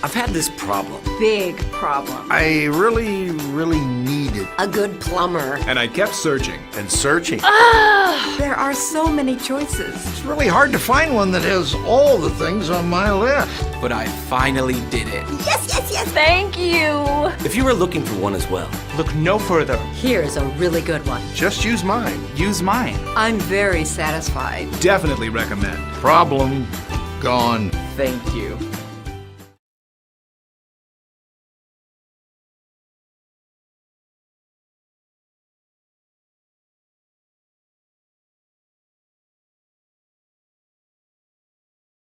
I've had this problem. Big problem. I really needed. A good plumber. And I kept searching. And searching. There are so many choices. It's really hard to find one that has all the things on my list. But I finally did it. Yes. Thank you. If you were looking for one as well, Look no further. Here's a really good one. Just use mine. Use mine. I'm very satisfied. Definitely recommend. Problem gone. Thank you.